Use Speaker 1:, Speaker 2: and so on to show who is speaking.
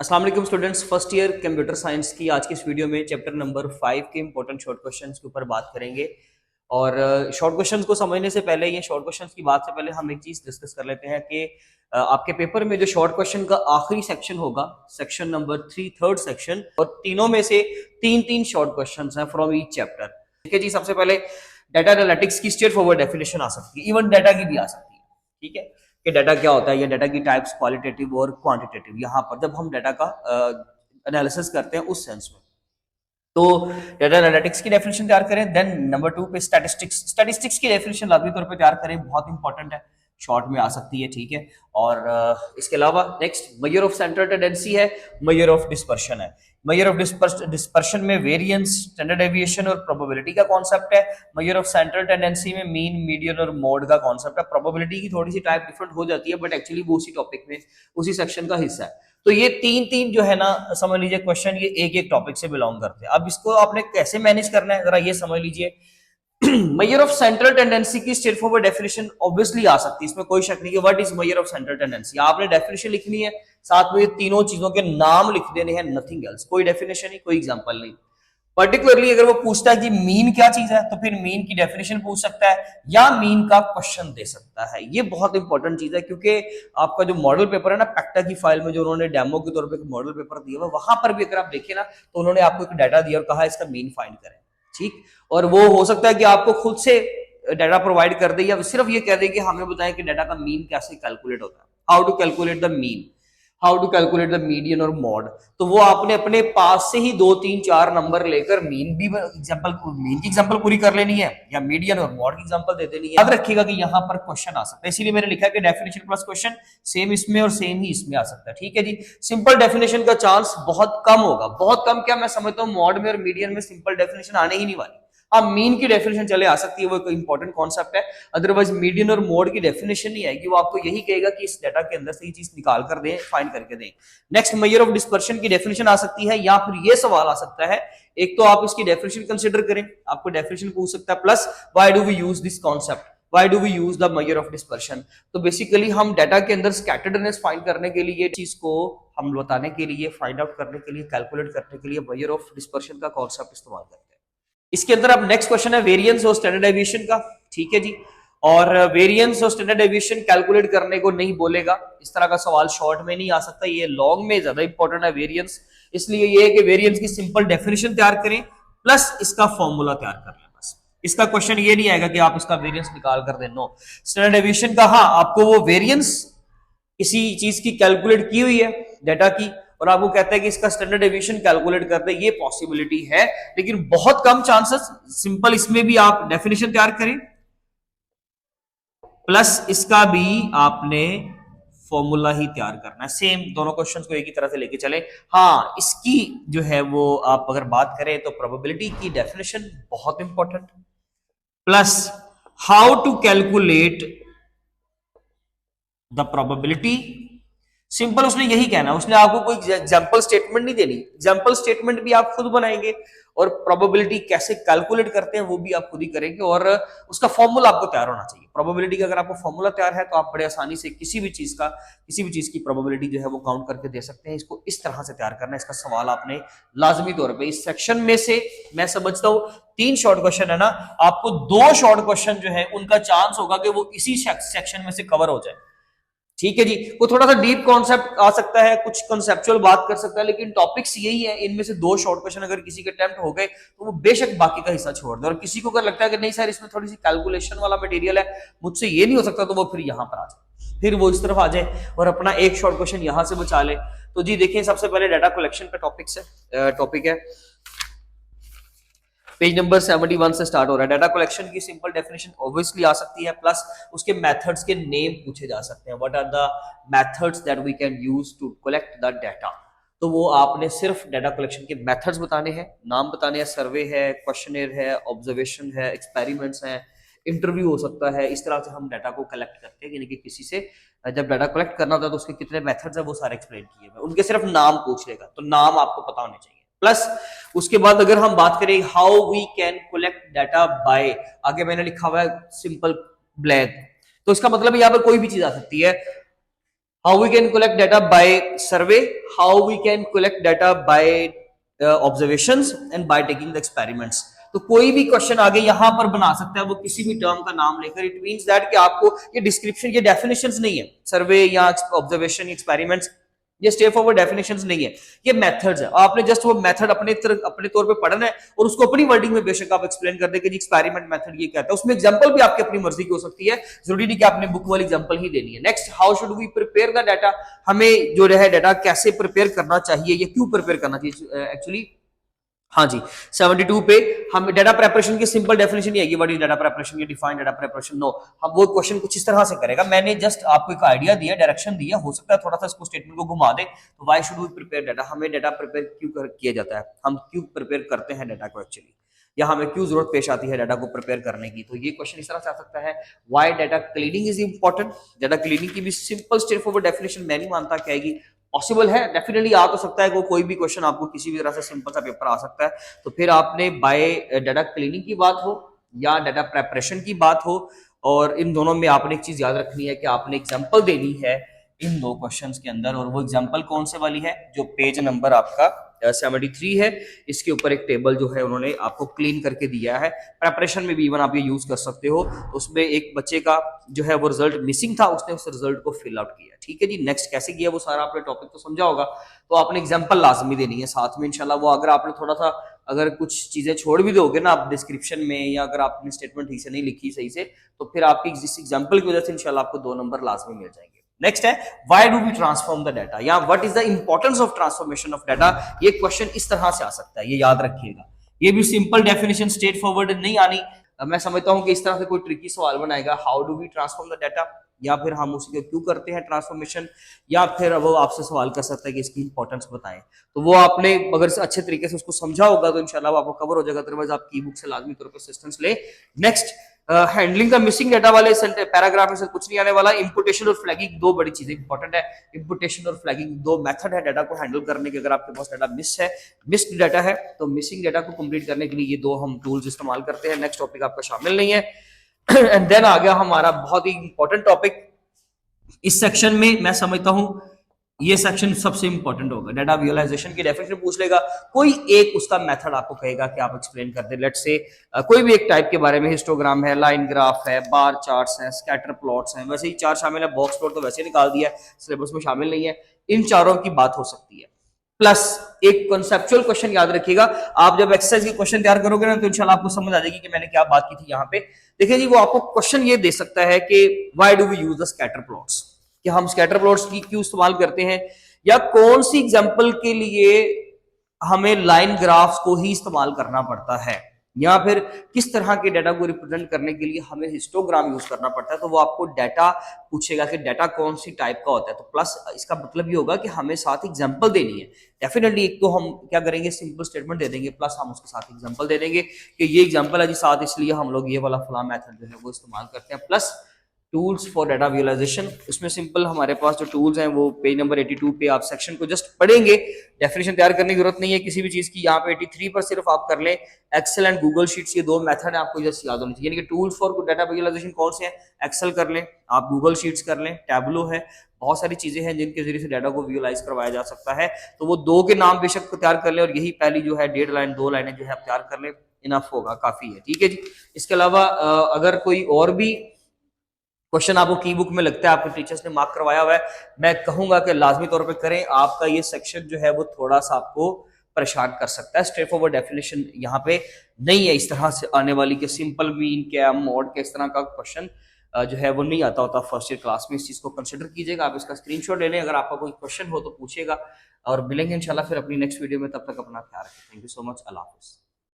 Speaker 1: अस्सलाम वालेकुम students, first year computer science की आज की इस वीडियो में चैप्टर नंबर 5 के इंपॉर्टेंट शॉर्ट क्वेश्चंस के ऊपर बात करेंगे। और शॉर्ट क्वेश्चंस को समझने से पहले, ये शॉर्ट क्वेश्चंस की बात से पहले हम एक चीज डिस्कस कर लेते हैं कि आपके पेपर में जो शॉर्ट क्वेश्चन का आखिरी सेक्शन होगा, सेक्शन नंबर 3, थर्ड सेक्शन, और तीनों में से तीन तीन शॉर्ट क्वेश्चन हैं फ्रॉम ईच चैप्टर। ठीक है जी। सबसे पहले डाटा एनालिटिक्स की स्ट्रेट फॉरवर्ड डेफिनेशन आ सकती है, इवन डाटा की भी आ सकती है। ठीक है कि डाटा क्या होता है, या डाटा की टाइप्स क्वालिटेटिव और क्वांटिटेटिव, यहाँ पर जब हम डाटा का एनालिसिस करते हैं उस सेंस में। तो डाटा एनालिटिक्स की डेफिनेशन तैयार करें। देन नंबर 2 पे स्टैटिस्टिक्स की डेफिनेशन लाजमी तौर पे तैयार करें, बहुत इंपॉर्टेंट है, शॉर्ट में आ सकती है। ठीक है। और इसके अलावा next measure of central tendency है, मेजर ऑफ डिस्पर्शन है। मेजर ऑफ डिस्पर्शन में वेरिएंस, स्टैंडर्ड डेविएशन और प्रोबेबिलिटी का कॉन्सेप्ट है। मेजर ऑफ सेंट्रल टेंडेंसी में मीन, मीडियन और मोड का कॉन्सेप्ट है। प्रोबेबिलिटी की थोड़ी सी टाइप डिफरेंट हो जाती है, बट एक्चुअली वो उसी टॉपिक में, उसी सेक्शन का हिस्सा है। तो ये तीन तीन जो है ना, समझ लीजिए क्वेश्चन ये एक एक टॉपिक से बिलोंग करते हैं। अब इसको आपने कैसे मैनेज करना है, जरा ये समझ लीजिए। मेजर ऑफ सेंट्रल टेंडेंसी की स्ट्रेट फॉरवर्ड डेफिनेशन ऑब्वियसली आ सकती है, इसमें कोई शक नहीं कि what is measure of central tendency. आपने डेफिनेशन लिखनी है, साथ में ये तीनों चीजों के नाम लिख देने हैं, नथिंग एल्स। कोई डेफिनेशन नहीं, कोई एग्जांपल नहीं। पर्टिकुलरली अगर वो पूछता है कि मीन क्या चीज है, तो फिर मीन की डेफिनेशन पूछ सकता है या मीन का क्वेश्चन दे सकता है। ये बहुत इंपॉर्टेंट चीज है, क्योंकि आपका जो मॉडल पेपर है ना, पैक्टा की फाइल में जो उन्होंने डेमो के तौर पे मॉडल पेपर दिया हुआ, वहां पर भी अगर आप देखें ना, तो उन्होंने आपको एक डाटा दिया और कहा इसका मीन फाइंड करें। ठीक। और वो हो सकता है कि आपको खुद से डाटा प्रोवाइड कर दे, या सिर्फ ये कह दे कि हमें बताएं कि डाटा का मीन कैसे कैलकुलेट होता है, how to calculate the mean, how to calculate the median और मॉड। तो वो आपने अपने पास से ही 2 3 4 नंबर लेकर मीन भी एग्जांपल, मीन की एग्जांपल पूरी कर लेनी है, या मीडियन और मॉड की एग्जांपल दे देनी है। याद रखिएगा कि यहाँ पर क्वेश्चन आ सकता है, इसीलिए मैंने लिखा है कि डेफिनेशन प्लस क्वेश्चन सेम इसमें और सेम ही इसमें आ सकता है। ठीक है जी। सिंपल डेफिनेशन का चांस बहुत कम होगा, बहुत कम क्या, मैं समझता हूँ मॉड में और मीडियन में सिंपल डेफिनेशन आने ही नहीं वाली। हाँ, मीन की डेफिनेशन चले आ सकती है, वो एक इंपॉर्टेंट कॉन्सेप्ट है। अदरवाइज मीडियन और मोड की डेफिनेशन नहीं आएगी, वो आपको यही कहेगा कि इस डाटा के अंदर से ये चीज निकाल कर दें, फाइंड करके दें। नेक्स्ट मेजर ऑफ डिस्पर्शन की डेफिनेशन आ सकती है, या फिर ये सवाल आ सकता है, एक तो आप इसकी डेफिनेशन कंसीडर करें, आपको डेफिनेशन पूछ सकता है, plus why do we use this concept, why do we use the measure of dispersion. तो बेसिकली हम डाटा के अंदर स्कैटर्डनेस फाइंड करने के लिए, चीज को हम बताने के लिए, फाइंड आउट करने के लिए, कैलकुलेट करने के लिए मेजर ऑफ डिस्पर्शन का कॉन्सेप्ट इस्तेमाल करते हैं। इसके अंदर अब नेक्स्ट क्वेश्चन है वेरिएंस और स्टैंडर्ड डेविएशन का। ठीक है जी। और वेरिएंस और स्टैंडर्ड डेविएशन कैलकुलेट करने को नहीं बोलेगा, इस तरह का सवाल शॉर्ट में नहीं आ सकता, ये लॉन्ग में ज्यादा इंपॉर्टेंट है वेरिएंस। इसलिए ये है कि वेरिएंस की सिंपल डेफिनेशन तैयार करें, प्लस इसका फॉर्मूला तैयार कर लें बस। इसका क्वेश्चन ये नहीं आएगा कि आप इसका वेरिएंस निकाल कर दें, नो। स्टैंडर्ड डेविएशन का हाँ, आपको वो वेरिएंस किसी चीज की कैलकुलेट की हुई है डाटा की, और आपको कहता है कि इसका स्टैंडर्ड डेविएशन कैलकुलेट कर दे, ये पॉसिबिलिटी है, लेकिन बहुत कम चांसेस। सिंपल इसमें भी आप डेफिनेशन तैयार करें, प्लस इसका भी आपने फॉर्मूला ही तैयार करना है। सेम दोनों क्वेश्चंस को एक ही तरह से लेके चले। हाँ, इसकी जो है वो आप अगर बात करें तो प्रोबेबिलिटी की डेफिनेशन बहुत important, plus how to calculate the probability. Simple उसने यही कहना, उसने आपको कोई एग्जांपल स्टेटमेंट नहीं देनी, एग्जांपल स्टेटमेंट भी आप खुद बनाएंगे, और प्रोबेबिलिटी कैसे कैलकुलेट करते हैं वो भी आप खुद ही करेंगे, और उसका फॉर्मूला आपको तैयार होना चाहिए। प्रोबेबिलिटी का अगर आपको फॉर्मूला तैयार है, तो आप बड़े आसानी से किसी भी चीज की प्रोबेबिलिटी जो है वो काउंट करके दे सकते हैं। इसको इस तरह से तैयार करना है, इसका सवाल आपने लाजमी तौर पर इस सेक्शन में से, मैं समझता हूँ 3 शॉर्ट क्वेश्चन है ना, आपको 2 शॉर्ट क्वेश्चन जो है उनका चांस होगा कि वो इसी सेक्शन में से कवर हो जाए। ठीक है जी। वो थोड़ा सा डीप कॉन्सेप्ट आ सकता है, कुछ कॉन्सेप्चुअल बात कर सकता है, लेकिन टॉपिक्स यही है। इनमें से 2 शॉर्ट क्वेश्चन अगर किसी के अटेम्प्ट हो गए, तो वो बेशक बाकी का हिस्सा छोड़ दे। और किसी को अगर लगता है कि नहीं सर इसमें थोड़ी सी कैलकुलेशन वाला मटेरियल है, मुझसे ये नहीं हो सकता, तो वो फिर यहां पर आ जाए, फिर वो इस तरफ आ जाए और अपना एक शॉर्ट क्वेश्चन यहां से बचा ले। तो जी देखिए, सबसे पहले डाटा कलेक्शन का टॉपिक है, पेज नंबर 71 से स्टार्ट हो रहा है। डाटा कलेक्शन की सिंपल डेफिनेशन ऑब्वियसली आ सकती है, प्लस उसके मेथड्स के नेम पूछे जा सकते हैं। What are the methods that we can use to collect the data. तो वो आपने सिर्फ डाटा कलेक्शन के मेथड्स बताने हैं, नाम बताने हैं। सर्वे है, क्वेश्चनेयर है, ऑब्जर्वेशन है, एक्सपेरिमेंट्स हैं, इंटरव्यू हो सकता है। इस तरह से हम डाटा को कलेक्ट करते हैं, यानी कि किसी से जब डाटा कलेक्ट करना होता है तो उसके कितने मेथड्स है वो सारे एक्सप्लेन किए हुए, उनके सिर्फ नाम पूछ लेगा, तो नाम आपको पता होने चाहिए। प्लस उसके बाद अगर हम बात करें how we can collect data by, आगे मैंने लिखा हुआ है सिंपल ब्लैंक, तो इसका मतलब यहाँ पर कोई भी चीज आ सकती है। How we can collect data by survey, how we can collect data by observations and by taking the experiments. तो कोई भी क्वेश्चन आगे यहां पर बना सकता है वो किसी भी टर्म का नाम लेकर। इट मींस दैट कि आपको ये डिस्क्रिप्शन, ये डेफिनेशंस नहीं है, सर्वे या ऑब्जर्वेशन, एक्सपेरिमेंट्स, ये स्ट्रेट फॉरवर्ड डेफिनेशंस नहीं है, ये मेथड्स है। आपने जस्ट वो मेथड अपने तौर पे पढ़ना है और उसको अपनी वर्डिंग में बेशक आप एक्सप्लेन कर दें कि एक्सपेरिमेंट मेथड ये कहता है। उसमें एग्जांपल भी आपकी अपनी मर्जी की हो सकती है, जरूरी नहीं कि आपने बुक वाली एग्जांपल ही देनी है। Next, how should we prepare the data, हमें जो है डाटा कैसे प्रिपेयर करना चाहिए या क्यों प्रिपेयर करना चाहिए एक्चुअली। हाँ जी, 72 पे हम डाटा प्रेपरेशन की सिंपल डेफिनेशन ये है, व्हाट इज डाटा प्रेपरेशन, ये डिफाइन डाटा प्रेपरेशन। नो, हम वो क्वेश्चन कुछ इस तरह से करेगा। मैंने जस्ट आपको एक आइडिया दिया, डायरेक्शन दिया, हो सकता है थोड़ा सा इसको स्टेटमेंट को घुमा दे। तो why should we prepare data, हमें डाटा प्रिपेयर क्यों किया जाता है, हम क्यों प्रिपेयर करते हैं डाटा को एक्चुअली, या हमें क्यों जरूरत पेश आती है डाटा को प्रिपेयर करने की। तो ये क्वेश्चन इस तरह से आ सकता है, why data cleaning is important. Data cleaning की भी सिंपल स्ट्रेट फॉरवर्ड डेफिनेशन मैं नहीं मानता कि आएगी, पॉसिबल है, डेफिनेटली आ तो सकता है, कोई भी क्वेश्चन आपको किसी भी तरह से सिंपल सा पेपर आ सकता है। तो फिर आपने बाय डाटा क्लीनिंग की बात हो या डाटा प्रेपरेशन की बात हो, और इन दोनों में आपने एक चीज याद रखनी है कि आपने एग्जांपल देनी है इन दो क्वेश्चंस के अंदर। और वो एग्जांपल कौन से वाली है, जो पेज नंबर आपका 73 है, इसके ऊपर एक टेबल जो है उन्होंने आपको क्लीन करके दिया है। प्रेपरेशन में भी इवन आप ये यूज कर सकते हो। उसमें एक बच्चे का जो है वो रिजल्ट मिसिंग था, उसने उस रिजल्ट को फिल आउट किया। ठीक है जी, नेक्स्ट कैसे किया वो सारा आपने टॉपिक तो समझा होगा। तो आपने एग्जांपल लाजमी देनी है साथ में इंशाल्लाह। वो अगर आपने थोड़ा सा अगर कुछ चीजें छोड़ भी दोगे ना आप डिस्क्रिप्शन में, या अगर आपने स्टेटमेंट ठीक से नहीं लिखी सही से, तो फिर आपकी जिस एग्जांपल की वजह से इंशाल्लाह आपको 2 नंबर लाजमी मिल जाएंगे। नेक्स्ट है, why do we transform the data, या what is the importance of transformation of data. ये क्वेश्चन इस तरह से आ सकता है, ये याद रखिएगा। ये भी सिंपल डेफिनेशन स्ट्रेट फॉरवर्ड नहीं आनी। मैं समझता हूं कि इस तरह से कोई ट्रिकी सवाल बनाएगा, how do we transform the data, या फिर हम उसके क्यों करते हैं ट्रांसफॉर्मेशन, या फिर वो आपसे सवाल कर सकता है कि इसकी इंपॉर्टेंस बताएं। तो वो आपने अगर अच्छे तरीके से उसको समझा होगा तो इंशाल्लाह आपको कवर हो जाएगा। अदरवाइज आप की बुक से लाजमी तौर पर असिस्टेंस ले। नेक्स्ट, हैंडलिंग का मिसिंग डाटा वाले पैराग्राफ में से कुछ नहीं आने वाला। इंपुटेशन और फ्लैगिंग दो बड़ी चीजें इंपॉर्टेंट है। इंपुटेशन और फ्लैगिंग दो मेथड है डाटा को हैंडल करने के। अगर आपके पास डाटा मिस्ड डाटा है, तो मिसिंग डाटा को कंप्लीट करने के लिए ये दो हम टूल्स इस्तेमाल करते हैं। नेक्स्ट टॉपिक आपका शामिल नहीं है। एंड देन आ गया हमारा बहुत ही इंपॉर्टेंट टॉपिक इस सेक्शन में, मैं समझता हूं ये सेक्शन सबसे इंपॉर्टेंट होगा। डाटा विजुअलाइजेशन की डेफिनेशन पूछ लेगा, कोई एक उसका मेथड आपको कहेगा कि आप एक्सप्लेन कर दे। लेट्स से कोई भी एक टाइप के बारे में, हिस्टोग्राम है, लाइन ग्राफ है, बार चार्ट्स है, स्कैटर प्लॉट्स हैं, वैसे ही चार शामिल है, बॉक्स प्लॉट तो वैसे निकाल दिया है, सिलेबस में शामिल नहीं है। इन चारों की बात हो सकती है। प्लस एक कॉन्सेप्चुअल क्वेश्चन याद रखिएगा, आप जब एक्सरसाइज की क्वेश्चन तैयार करोगे ना तो इंशाल्लाह आपको समझ आ जाएगी कि मैंने क्या बात की थी यहाँ पे। देखिए जी, वो आपको क्वेश्चन ये दे सकता है कि why do we use the scatter plots, कि हम स्कैटर प्लॉट्स की क्यों इस्तेमाल करते हैं, या कौन सी एग्जांपल के लिए हमें लाइन ग्राफ्स को ही इस्तेमाल करना पड़ता है, या फिर किस तरह के डाटा को रिप्रेजेंट करने के लिए हमें हिस्टोग्राम यूज करना पड़ता है। तो वो आपको डाटा पूछेगा कि डाटा कौन सी टाइप का होता है। तो प्लस इसका मतलब ये होगा कि हमें साथ एग्जांपल देनी है। डेफिनेटली एक तो हम क्या करेंगे, सिंपल स्टेटमेंट दे देंगे, प्लस हम उसके साथ एग्जांपल दे देंगे कि ये एग्जांपल है जी, साथ इसलिए हम लोग ये वाला फला मेथड जो है वो इस्तेमाल करते हैं। Plus tools for data visualisation, उसमें सिंपल हमारे पास जो टूल्स हैं वो पेज नंबर 82 पे आप सेक्शन को जस्ट पढ़ेंगे, डेफिनेशन तैयार करने की जरूरत नहीं है किसी भी चीज की। यहाँ पे 83 पर सिर्फ आप कर लें एक्सेल एंड गूगल शीट्स, ये दो मेथड है आपको जस्ट याद होनी चाहिए। यानी कि टूल्स फॉर डाटा विजुअलाइजेशन कौन से हैं, एक्सेल कर लें आप, गूगल शीट्स कर लें, टैबलो है, बहुत सारी चीजें हैं जिनके जरिए से डाटा को विजुअलाइज करवाया जा सकता है। तो वो दो के नाम बेशक तैयार कर लें, और यही पहली जो है 1.5 लाइन 2 लाइनें जो है आप तैयार कर लें, इनफ होगा, काफी है। ठीक है जी। इसके अलावा अगर कोई और भी क्वेश्चन आपको की बुक में लगता है, आपके टीचर्स ने मार्क करवाया हुआ है, मैं कहूंगा कि लाजमी तौर पे करें। आपका ये सेक्शन जो है वो थोड़ा सा आपको परेशान कर सकता है। स्ट्रेट फॉरवर्ड डेफिनेशन यहाँ पे नहीं है इस तरह से आने वाली कि सिंपल मीन क्या मोड के इस तरह का क्वेश्चन जो है वो नहीं आता होता फर्स्ट ईयर क्लास में। इस चीज को कंसिडर कीजिएगा, आप इसका स्क्रीनशॉट ले लें। अगर आपका कोई क्वेश्चन हो तो पूछिएगा, और मिलेंगे इंशाल्लाह फिर अपनी नेक्स्ट वीडियो में। तब तक अपना ख्याल रखें। Thank you so much. अल्लाह हाफिज़।